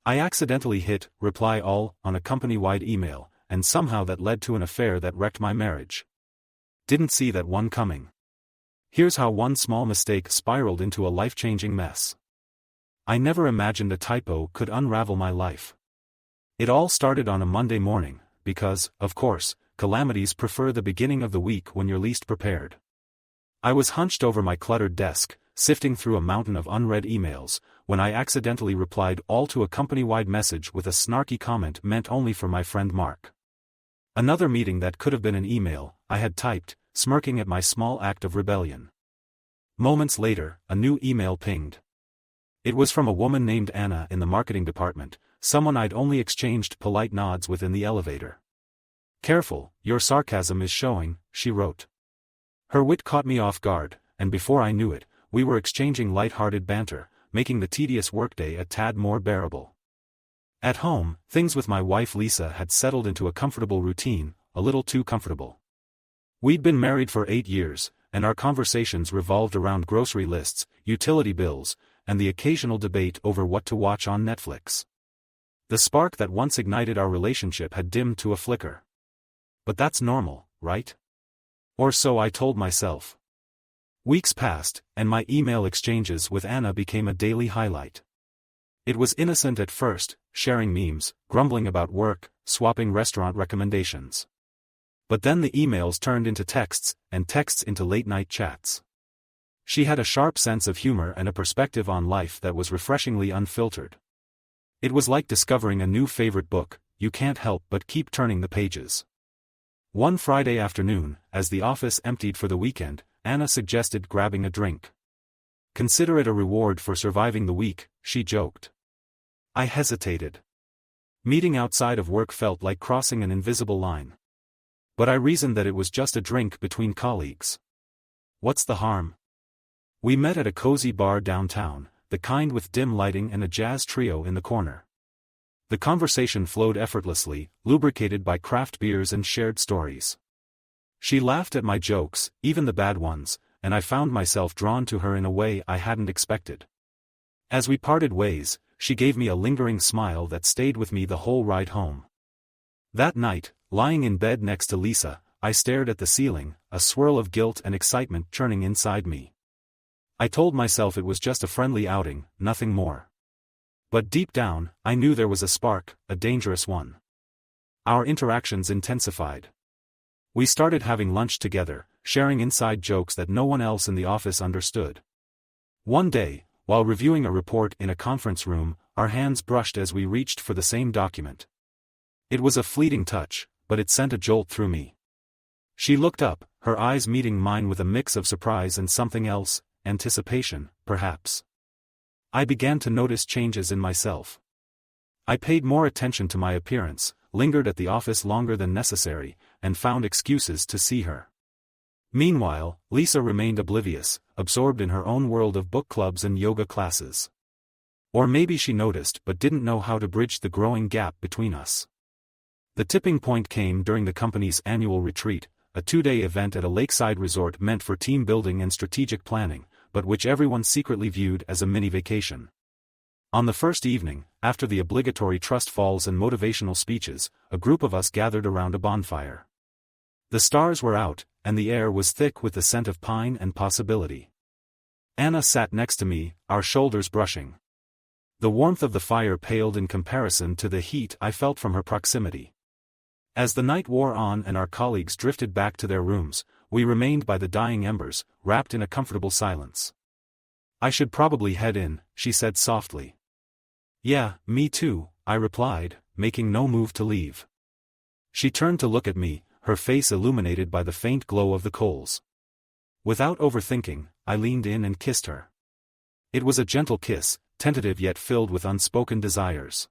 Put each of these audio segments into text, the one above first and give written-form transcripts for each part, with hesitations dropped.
I accidentally hit reply all on a company-wide email, and somehow that led to an affair that wrecked my marriage. Didn't see that one coming. Here's how one small mistake spiraled into a life-changing mess. I never imagined a typo could unravel my life. It all started on a Monday morning, because, of course, calamities prefer the beginning of the week when you're least prepared. I was hunched over my cluttered desk, sifting through a mountain of unread emails, when I accidentally replied all to a company-wide message with a snarky comment meant only for my friend Mark. Another meeting that could have been an email, I had typed, smirking at my small act of rebellion. Moments later, a new email pinged. It was from a woman named Anna in the marketing department, someone I'd only exchanged polite nods with in the elevator. "Careful, your sarcasm is showing," she wrote. Her wit caught me off guard, and before I knew it, we were exchanging light-hearted banter, making the tedious workday a tad more bearable. At home, things with my wife Lisa had settled into a comfortable routine, a little too comfortable. We'd been married for 8 years, and our conversations revolved around grocery lists, utility bills, and the occasional debate over what to watch on Netflix. The spark that once ignited our relationship had dimmed to a flicker. But that's normal, right? Or so I told myself. Weeks passed, and my email exchanges with Anna became a daily highlight. It was innocent at first, sharing memes, grumbling about work, swapping restaurant recommendations. But then the emails turned into texts, and texts into late-night chats. She had a sharp sense of humor and a perspective on life that was refreshingly unfiltered. It was like discovering a new favorite book, you can't help but keep turning the pages. One Friday afternoon, as the office emptied for the weekend, Anna suggested grabbing a drink. "Consider it a reward for surviving the week," she joked. I hesitated. Meeting outside of work felt like crossing an invisible line. But I reasoned that it was just a drink between colleagues. What's the harm? We met at a cozy bar downtown, the kind with dim lighting and a jazz trio in the corner. The conversation flowed effortlessly, lubricated by craft beers and shared stories. She laughed at my jokes, even the bad ones, and I found myself drawn to her in a way I hadn't expected. As we parted ways, she gave me a lingering smile that stayed with me the whole ride home. That night, lying in bed next to Lisa, I stared at the ceiling, a swirl of guilt and excitement churning inside me. I told myself it was just a friendly outing, nothing more. But deep down, I knew there was a spark, a dangerous one. Our interactions intensified. We started having lunch together, sharing inside jokes that no one else in the office understood. One day, while reviewing a report in a conference room, our hands brushed as we reached for the same document. It was a fleeting touch, but it sent a jolt through me. She looked up, her eyes meeting mine with a mix of surprise and something else, anticipation, perhaps. I began to notice changes in myself. I paid more attention to my appearance, lingered at the office longer than necessary, and found excuses to see her. Meanwhile, Lisa remained oblivious, absorbed in her own world of book clubs and yoga classes. Or maybe she noticed but didn't know how to bridge the growing gap between us. The tipping point came during the company's annual retreat, a 2-day event at a lakeside resort meant for team building and strategic planning, but which everyone secretly viewed as a mini-vacation. On the first evening, after the obligatory trust falls and motivational speeches, a group of us gathered around a bonfire. The stars were out, and the air was thick with the scent of pine and possibility. Anna sat next to me, our shoulders brushing. The warmth of the fire paled in comparison to the heat I felt from her proximity. As the night wore on and our colleagues drifted back to their rooms, we remained by the dying embers, wrapped in a comfortable silence. "I should probably head in," she said softly. "Yeah, me too," I replied, making no move to leave. She turned to look at me, her face illuminated by the faint glow of the coals. Without overthinking, I leaned in and kissed her. It was a gentle kiss, tentative yet filled with unspoken desires.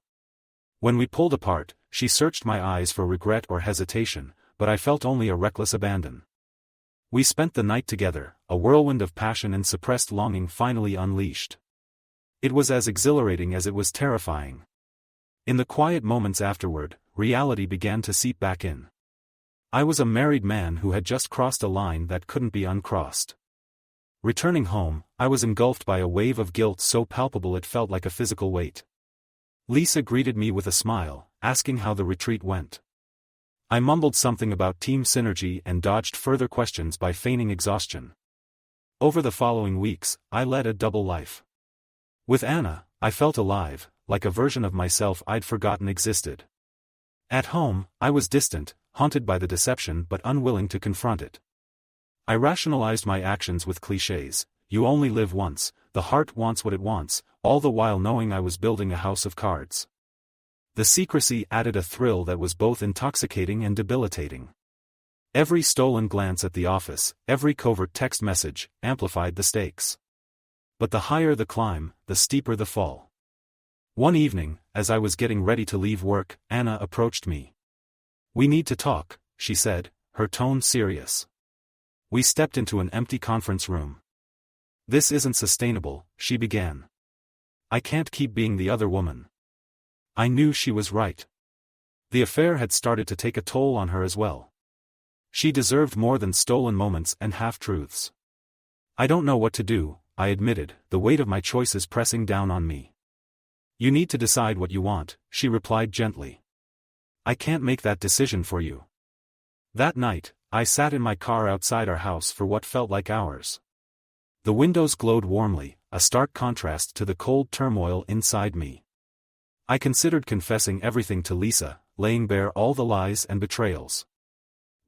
When we pulled apart, she searched my eyes for regret or hesitation, but I felt only a reckless abandon. We spent the night together, a whirlwind of passion and suppressed longing finally unleashed. It was as exhilarating as it was terrifying. In the quiet moments afterward, reality began to seep back in. I was a married man who had just crossed a line that couldn't be uncrossed. Returning home, I was engulfed by a wave of guilt so palpable it felt like a physical weight. Lisa greeted me with a smile, asking how the retreat went. I mumbled something about team synergy and dodged further questions by feigning exhaustion. Over the following weeks, I led a double life. With Anna, I felt alive, like a version of myself I'd forgotten existed. At home, I was distant, haunted by the deception but unwilling to confront it. I rationalized my actions with clichés: you only live once, the heart wants what it wants, all the while knowing I was building a house of cards. The secrecy added a thrill that was both intoxicating and debilitating. Every stolen glance at the office, every covert text message, amplified the stakes. But the higher the climb, the steeper the fall. One evening, as I was getting ready to leave work, Anna approached me. "We need to talk," she said, her tone serious. We stepped into an empty conference room. "This isn't sustainable," she began. "I can't keep being the other woman." I knew she was right. The affair had started to take a toll on her as well. She deserved more than stolen moments and half-truths. "I don't know what to do," I admitted, the weight of my choices pressing down on me. "You need to decide what you want," she replied gently. "I can't make that decision for you." That night, I sat in my car outside our house for what felt like hours. The windows glowed warmly, a stark contrast to the cold turmoil inside me. I considered confessing everything to Lisa, laying bare all the lies and betrayals.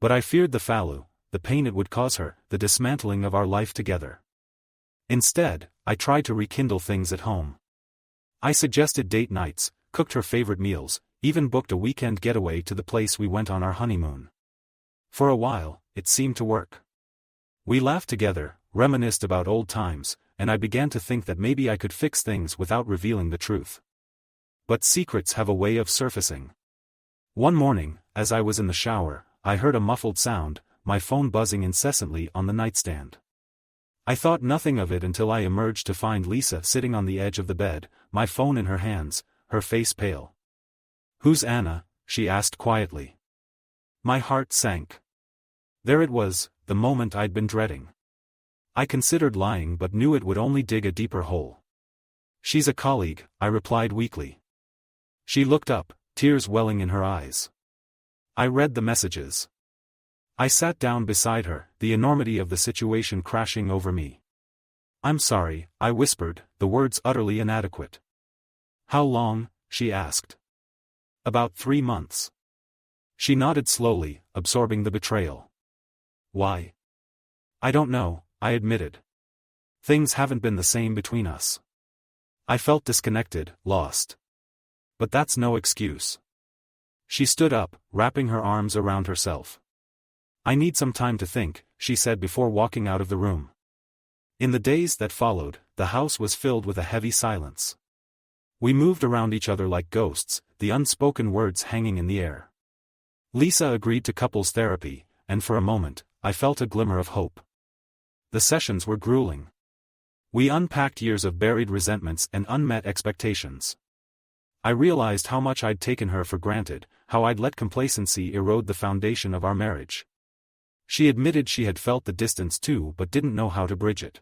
But I feared the fallow, the pain it would cause her, the dismantling of our life together. Instead, I tried to rekindle things at home. I suggested date nights, cooked her favorite meals, even booked a weekend getaway to the place we went on our honeymoon. For a while, it seemed to work. We laughed together, reminisced about old times, and I began to think that maybe I could fix things without revealing the truth. But secrets have a way of surfacing. One morning, as I was in the shower, I heard a muffled sound, my phone buzzing incessantly on the nightstand. I thought nothing of it until I emerged to find Lisa sitting on the edge of the bed, my phone in her hands, her face pale. "Who's Anna?" she asked quietly. My heart sank. There it was, the moment I'd been dreading. I considered lying but knew it would only dig a deeper hole. "She's a colleague," I replied weakly. She looked up, tears welling in her eyes. I read the messages. I sat down beside her, the enormity of the situation crashing over me. "I'm sorry," I whispered, the words utterly inadequate. "How long?" she asked. "About 3 months." She nodded slowly, absorbing the betrayal. "Why?" "I don't know," I admitted. "Things haven't been the same between us." I felt disconnected, lost. But that's no excuse. She stood up, wrapping her arms around herself. "I need some time to think," she said before walking out of the room. In the days that followed, the house was filled with a heavy silence. We moved around each other like ghosts, the unspoken words hanging in the air. Lisa agreed to couples therapy, and for a moment, I felt a glimmer of hope. The sessions were grueling. We unpacked years of buried resentments and unmet expectations. I realized how much I'd taken her for granted, how I'd let complacency erode the foundation of our marriage. She admitted she had felt the distance too but didn't know how to bridge it.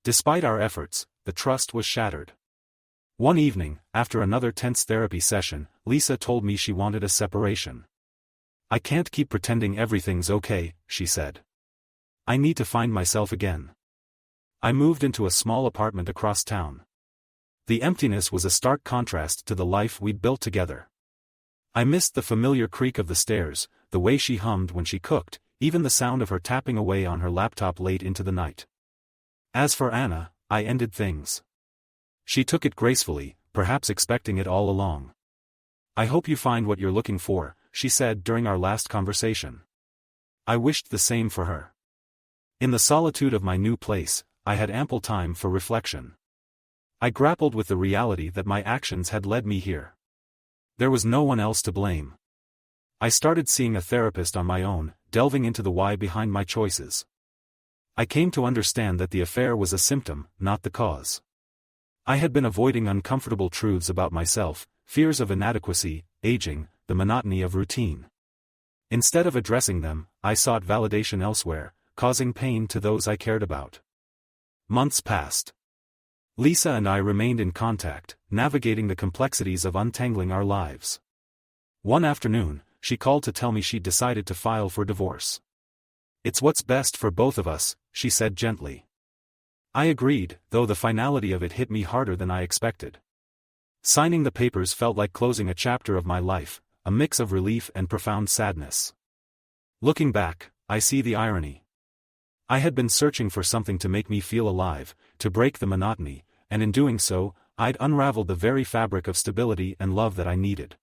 Despite our efforts, the trust was shattered. One evening, after another tense therapy session, Lisa told me she wanted a separation. "I can't keep pretending everything's okay," she said. "I need to find myself again." I moved into a small apartment across town. The emptiness was a stark contrast to the life we'd built together. I missed the familiar creak of the stairs, the way she hummed when she cooked, even the sound of her tapping away on her laptop late into the night. As for Anna, I ended things. She took it gracefully, perhaps expecting it all along. "I hope you find what you're looking for," she said during our last conversation. I wished the same for her. In the solitude of my new place, I had ample time for reflection. I grappled with the reality that my actions had led me here. There was no one else to blame. I started seeing a therapist on my own, delving into the why behind my choices. I came to understand that the affair was a symptom, not the cause. I had been avoiding uncomfortable truths about myself, fears of inadequacy, aging, the monotony of routine. Instead of addressing them, I sought validation elsewhere, causing pain to those I cared about. Months passed. Lisa and I remained in contact, navigating the complexities of untangling our lives. One afternoon, she called to tell me she'd decided to file for divorce. "It's what's best for both of us," she said gently. I agreed, though the finality of it hit me harder than I expected. Signing the papers felt like closing a chapter of my life, a mix of relief and profound sadness. Looking back, I see the irony. I had been searching for something to make me feel alive, to break the monotony, and in doing so, I'd unraveled the very fabric of stability and love that I needed.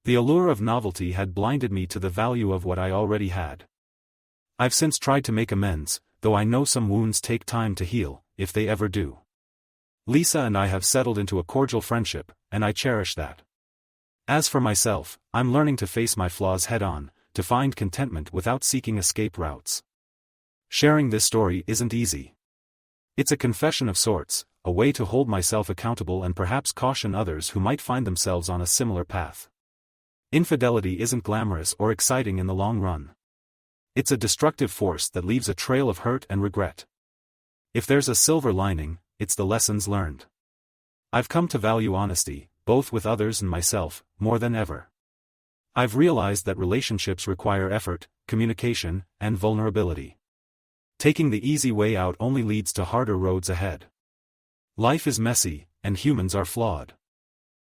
The allure of novelty had blinded me to the value of what I already had. I've since tried to make amends, though I know some wounds take time to heal, if they ever do. Lisa and I have settled into a cordial friendship, and I cherish that. As for myself, I'm learning to face my flaws head-on, to find contentment without seeking escape routes. Sharing this story isn't easy. It's a confession of sorts, a way to hold myself accountable and perhaps caution others who might find themselves on a similar path. Infidelity isn't glamorous or exciting in the long run. It's a destructive force that leaves a trail of hurt and regret. If there's a silver lining, it's the lessons learned. I've come to value honesty, both with others and myself, more than ever. I've realized that relationships require effort, communication, and vulnerability. Taking the easy way out only leads to harder roads ahead. Life is messy, and humans are flawed.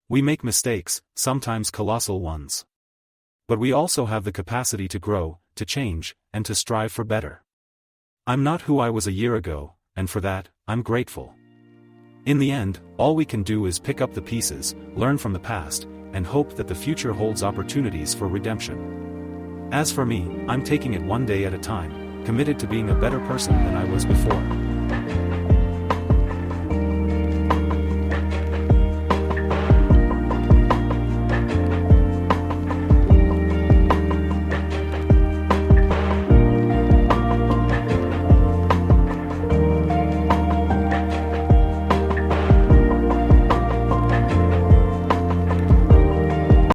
We make mistakes, sometimes colossal ones. But we also have the capacity to grow, to change, and to strive for better. I'm not who I was a year ago, and for that, I'm grateful. In the end, all we can do is pick up the pieces, learn from the past, and hope that the future holds opportunities for redemption. As for me, I'm taking it one day at a time, committed to being a better person than I was before.